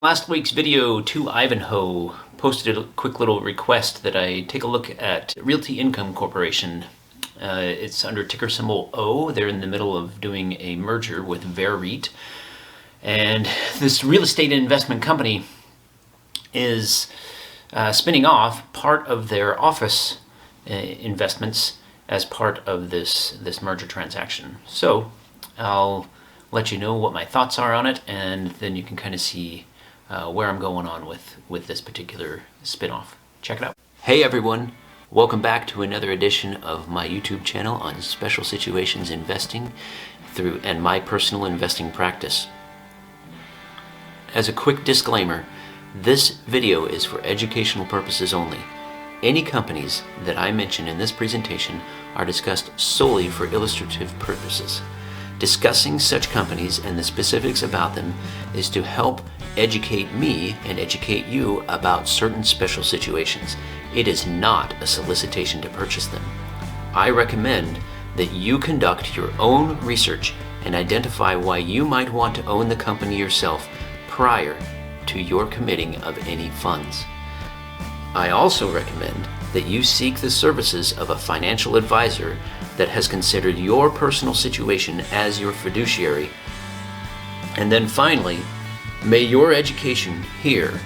Last week's video, To Ivanhoe posted a quick little request that I take a look at Realty Income Corporation. It's under ticker symbol O. They're in the middle of doing a merger with REIT. And this real estate investment company is spinning off part of their office investments as part of this merger transaction. So I'll let you know what my thoughts are on it, and then you can kind of see where I'm going on with this particular spinoff. Check it out. Hey everyone, welcome back to another edition of my YouTube channel on special situations investing and my personal investing practice. As a quick disclaimer, this video is for educational purposes only. Any companies that I mention in this presentation are discussed solely for illustrative purposes. Discussing such companies and the specifics about them is to help educate me and educate you about certain special situations. It is not a solicitation to purchase them. I recommend that you conduct your own research and identify why you might want to own the company yourself prior to your committing of any funds. I also recommend that you seek the services of a financial advisor that has considered your personal situation as your fiduciary. And then finally, may your education here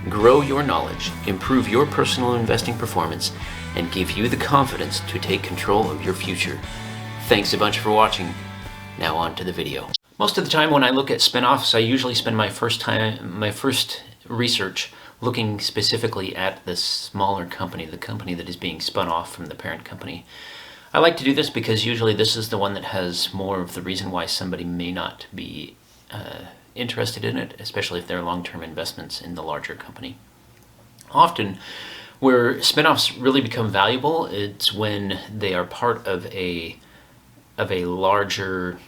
grow your knowledge, improve your personal investing performance, and give you the confidence to take control of your future. Thanks a bunch for watching. Now on to the video. Most of the time when I look at spinoffs, I usually spend my first research looking specifically at the smaller company, the company that is being spun off from the parent company. I like to do this because usually this is the one that has more of the reason why somebody may not be interested in it, especially if they're long-term investments in the larger company. Often, where spinoffs really become valuable, it's when they are part of a larger,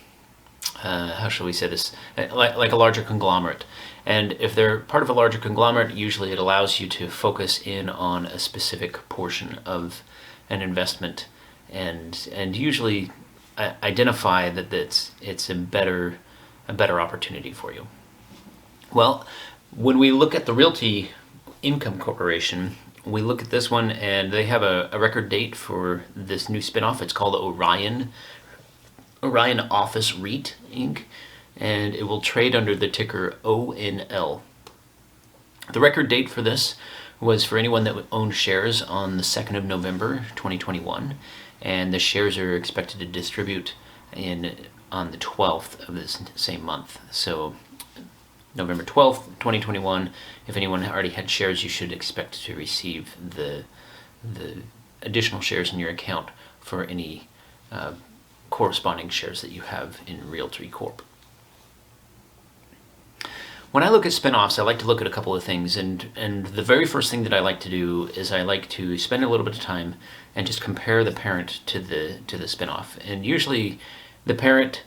how shall we say this, like a larger conglomerate. And if they're part of a larger conglomerate, usually it allows you to focus in on a specific portion of an investment and usually identify that it's a better opportunity for you. Well, when we look at the Realty Income Corporation, we look at this one and they have a record date for this new spinoff. It's called Orion Office REIT, Inc., and it will trade under the ticker ONL. The record date for this was for anyone that owned shares on the 2nd of November 2021, and the shares are expected to distribute on the 12th of this same month. So November 12th, 2021, if anyone already had shares, you should expect to receive the additional shares in your account for any corresponding shares that you have in Realty Corp. When I look at spinoffs, I like to look at a couple of things, and the very first thing that I like to do is I like to spend a little bit of time and just compare the parent to the spinoff. And usually the parent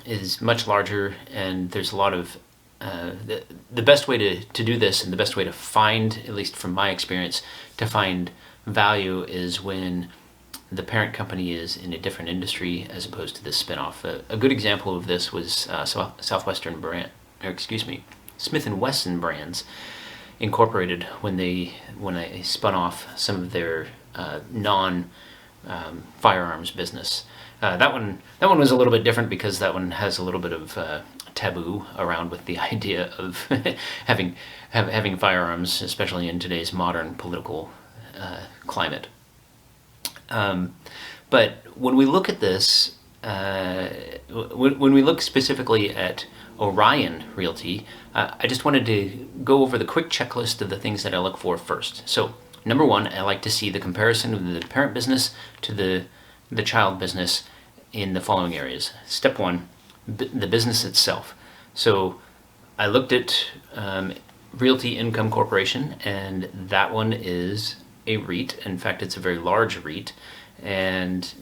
is much larger, and there's a lot of the best way to do this, and the best way to find, at least from my experience, to find value is when the parent company is in a different industry as opposed to the spinoff. A good example of this was Smith & Wesson Brands Incorporated when they spun off some of their non-firearms business. That one was a little bit different because that one has a little bit of taboo around with the idea of having firearms, especially in today's modern political climate. But when we look at this, when we look specifically at Orion Realty, I just wanted to go over the quick checklist of the things that I look for first. So, number one, I like to see the comparison of the parent business to the child business in the following areas. Step one, the business itself. So, I looked at Realty Income Corporation, and that one is a REIT. In fact, it's a very large REIT, and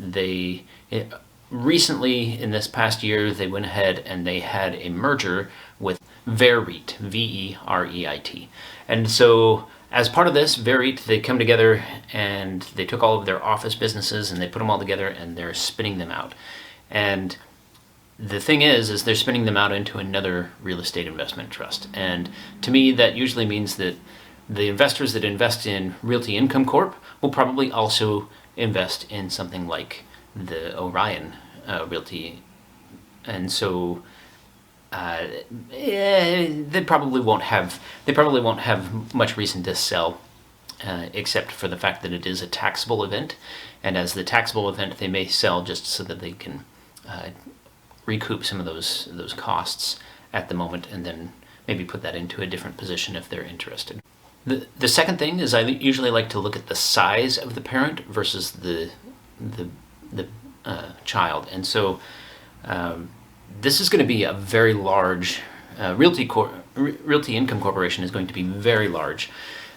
recently, in this past year, they went ahead and they had a merger with VEREIT, V-E-R-E-I-T. And so, as part of this, VEREIT, they come together and they took all of their office businesses and they put them all together and they're spinning them out. And the thing is they're spinning them out into another real estate investment trust. And to me, that usually means that the investors that invest in Realty Income Corp will probably also invest in something like the Orion Realty. And so they probably won't have much reason to sell, except for the fact that it is a taxable event. And as the taxable event, they may sell just so that they can recoup some of those costs at the moment, and then maybe put that into a different position if they're interested. The second thing is I usually like to look at the size of the parent versus the child, and so this is going to be a very large Realty Income Corporation is going to be very large,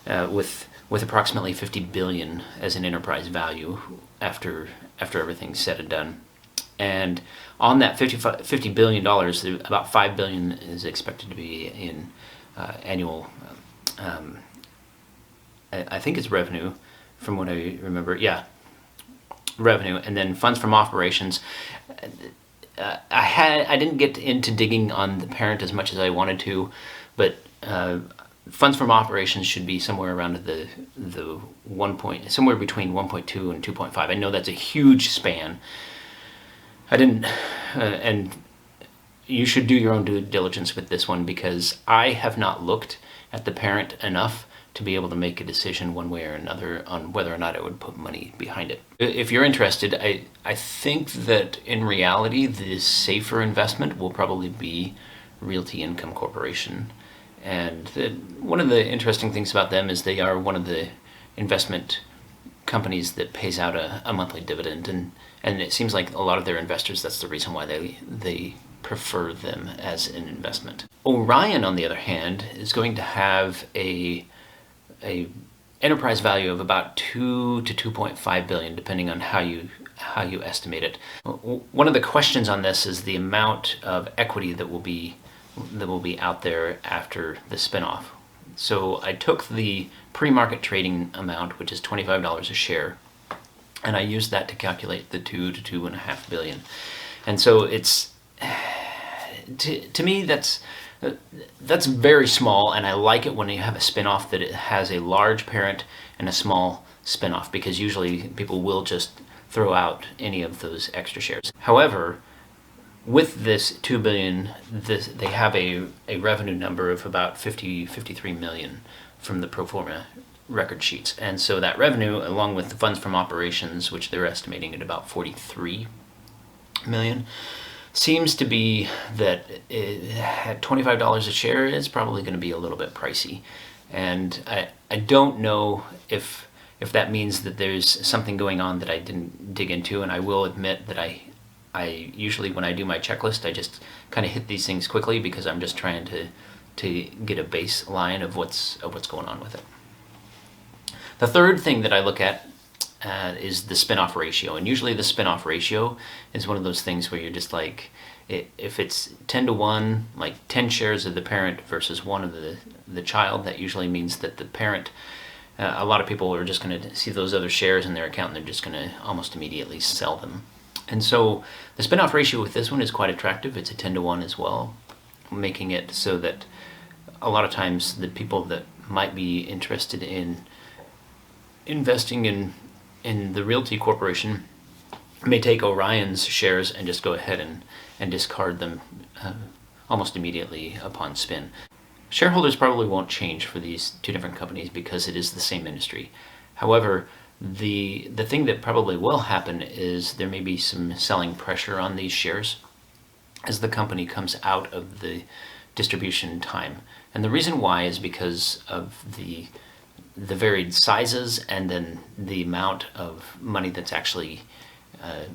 with approximately $50 billion as an enterprise value after everything's said and done. And on that $50 billion, about $5 billion is expected to be in annual, I think it's revenue, from what I remember. Yeah, revenue, and then funds from operations. I didn't get into digging on the parent as much as I wanted to, but funds from operations should be somewhere around somewhere between 1.2 and 2.5. I know that's a huge span. And you should do your own due diligence with this one, because I have not looked at the parent enough to be able to make a decision one way or another on whether or not I would put money behind it. If you're interested, I think that in reality, the safer investment will probably be Realty Income Corporation. And one of the interesting things about them is they are one of the investment companies that pays out a monthly dividend, and it seems like a lot of their investors, that's the reason why they prefer them as an investment. Orion, on the other hand, is going to have a enterprise value of about 2 to 2.5 billion, depending on how you estimate it. One of the questions on this is the amount of equity that will be out there after the spinoff. So I took the pre-market trading amount, which is $25 a share, and I used that to calculate the 2 to 2.5 billion. And so it's, to me, that's very small, and I like it when you have a spinoff that it has a large parent and a small spinoff, because usually people will just throw out any of those extra shares. However, with this 2 billion, they have a revenue number of about 53 million from the pro forma record sheets. And so that revenue, along with the funds from operations, which they're estimating at about 43 million, seems to be that at $25 a share, it's probably going to be a little bit pricey. And I don't know if that means that there's something going on that I didn't dig into, and I will admit that I usually, when I do my checklist, I just kind of hit these things quickly because I'm just trying to get a baseline of what's going on with it. The third thing that I look at is the spin-off ratio, and usually the spin-off ratio is one of those things where you're just like, if it's 10 to 1, like 10 shares of the parent versus 1 of the child, that usually means that the parent, a lot of people are just going to see those other shares in their account and they're just going to almost immediately sell them. And so the spin-off ratio with this one is quite attractive. It's a 10 to 1 as well, making it so that a lot of times the people that might be interested in investing in the Realty Corporation may take Orion's shares and just go ahead and discard them almost immediately upon spin. Shareholders probably won't change for these two different companies because it is the same industry. However, the thing that probably will happen is there may be some selling pressure on these shares as the company comes out of the distribution time. And the reason why is because of the varied sizes and then the amount of money that's actually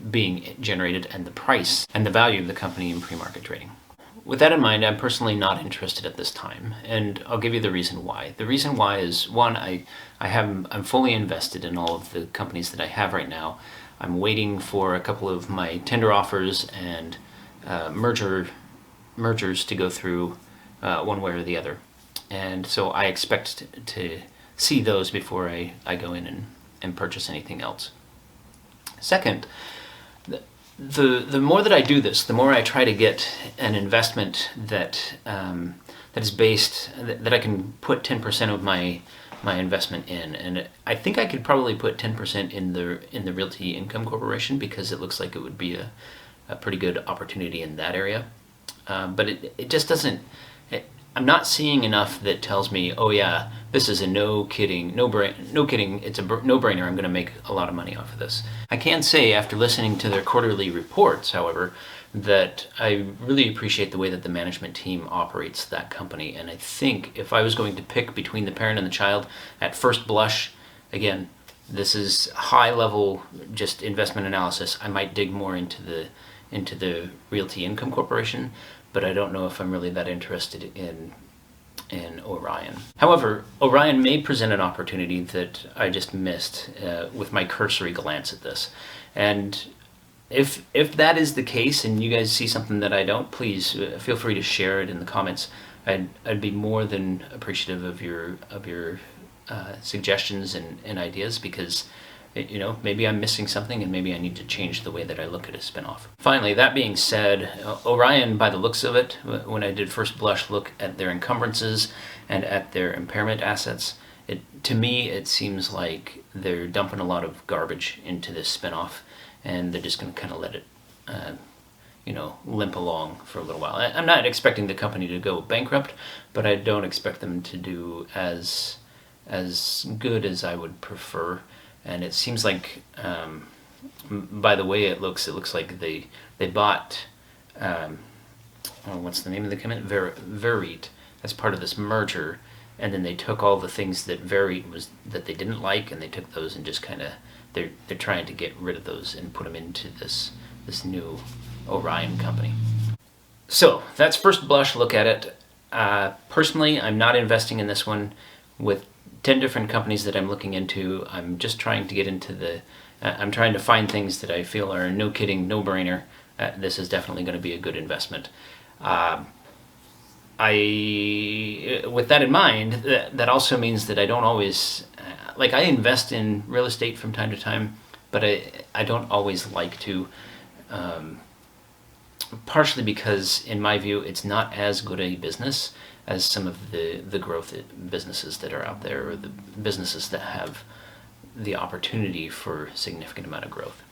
being generated and the price and the value of the company in pre-market trading. With that in mind, I'm personally not interested at this time, and I'll give you the reason why. The reason why is, one, I'm fully invested in all of the companies that I have right now. I'm waiting for a couple of my tender offers and mergers to go through one way or the other, and so I expect to see those before I go in and purchase anything else. Second, the more that I do this, the more I try to get an investment that that is based, that I can put 10% of my investment in, and I think I could probably put 10% in the Realty Income Corporation, because it looks like it would be a pretty good opportunity in that area. But it just doesn't. I'm not seeing enough that tells me, oh yeah, this is a no kidding, it's a no-brainer. I'm going to make a lot of money off of this. I can say, after listening to their quarterly reports, however, that I really appreciate the way that the management team operates that company. And I think if I was going to pick between the parent and the child, at first blush, again, this is high level just investment analysis, I might dig more into the Realty Income Corporation, but I don't know if I'm really that interested in Orion. However, Orion may present an opportunity that I just missed with my cursory glance at this. And if that is the case, and you guys see something that I don't, please feel free to share it in the comments. I'd be more than appreciative of your suggestions and ideas, because maybe I'm missing something, and maybe I need to change the way that I look at a spinoff. Finally, that being said, Orion, by the looks of it, when I did first blush look at their encumbrances and at their impairment assets, to me it seems like they're dumping a lot of garbage into this spinoff, and they're just going to kind of let it limp along for a little while. I'm not expecting the company to go bankrupt, but I don't expect them to do as good as I would prefer. And it seems like, by the way it looks like they bought, what's the name of the company? VEREIT, as part of this merger, and then they took all the things that VEREIT was that they didn't like, and they took those and just kind of they're trying to get rid of those and put them into this new Orion company. So that's first blush look at it. Personally, I'm not investing in this one. With 10 different companies that I'm looking into, I'm just trying to get into I'm trying to find things that I feel are no kidding, no-brainer. This is definitely going to be a good investment. With that in mind, that also means that I don't always, I invest in real estate from time to time, but I don't always like to, partially because, in my view, it's not as good a business as some of the growth businesses that are out there, or the businesses that have the opportunity for a significant amount of growth.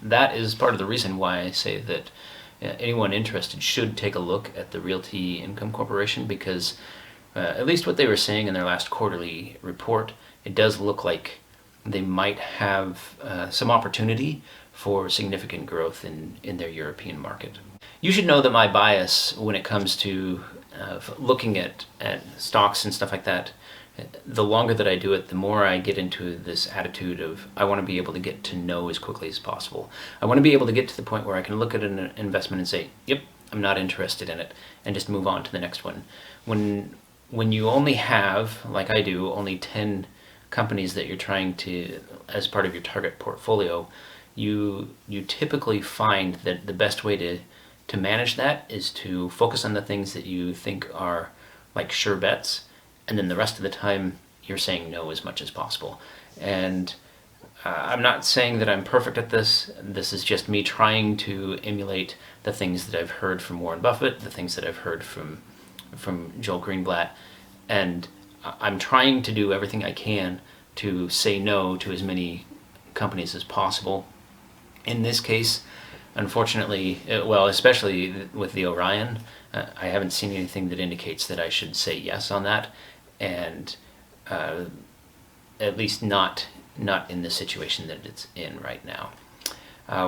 That is part of the reason why I say that anyone interested should take a look at the Realty Income Corporation, because at least what they were saying in their last quarterly report, it does look like they might have some opportunity for significant growth in their European market. You should know that my bias when it comes to looking at stocks and stuff like that, the longer that I do it, the more I get into this attitude of I want to be able to get to know as quickly as possible. I want to be able to get to the point where I can look at an investment and say, yep, I'm not interested in it, and just move on to the next one. When you only have, like I do, only 10 companies that you're trying to, as part of your target portfolio, you typically find that the best way to manage that is to focus on the things that you think are like sure bets, and then the rest of the time you're saying no as much as possible. And I'm not saying that I'm perfect at this. This is just me trying to emulate the things that I've heard from Warren Buffett, the things that I've heard from Joel Greenblatt, and I'm trying to do everything I can to say no to as many companies as possible. In this case, unfortunately, especially with the Orion, I haven't seen anything that indicates that I should say yes on that, and at least not in the situation that it's in right now.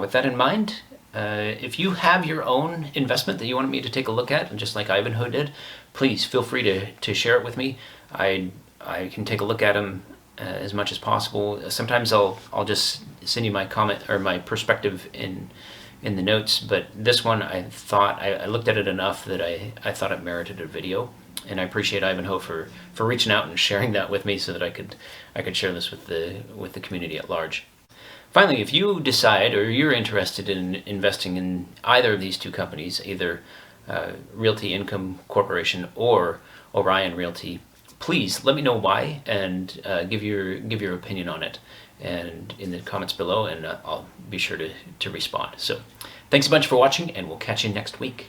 With that in mind, if you have your own investment that you want me to take a look at, just like Ivanhoe did, please feel free to share it with me. I can take a look at them as much as possible. Sometimes I'll just send you my comment or my perspective in the notes, but this one I thought I looked at it enough that I thought it merited a video, and I appreciate Ivanhoe for reaching out and sharing that with me so that I could share this with the community at large. Finally, if you decide or you're interested in investing in either of these two companies, either Realty Income Corporation or Orion Realty, please let me know why and give your opinion on it. and in the comments below, and I'll be sure to respond. So thanks a bunch for watching, and we'll catch you next week.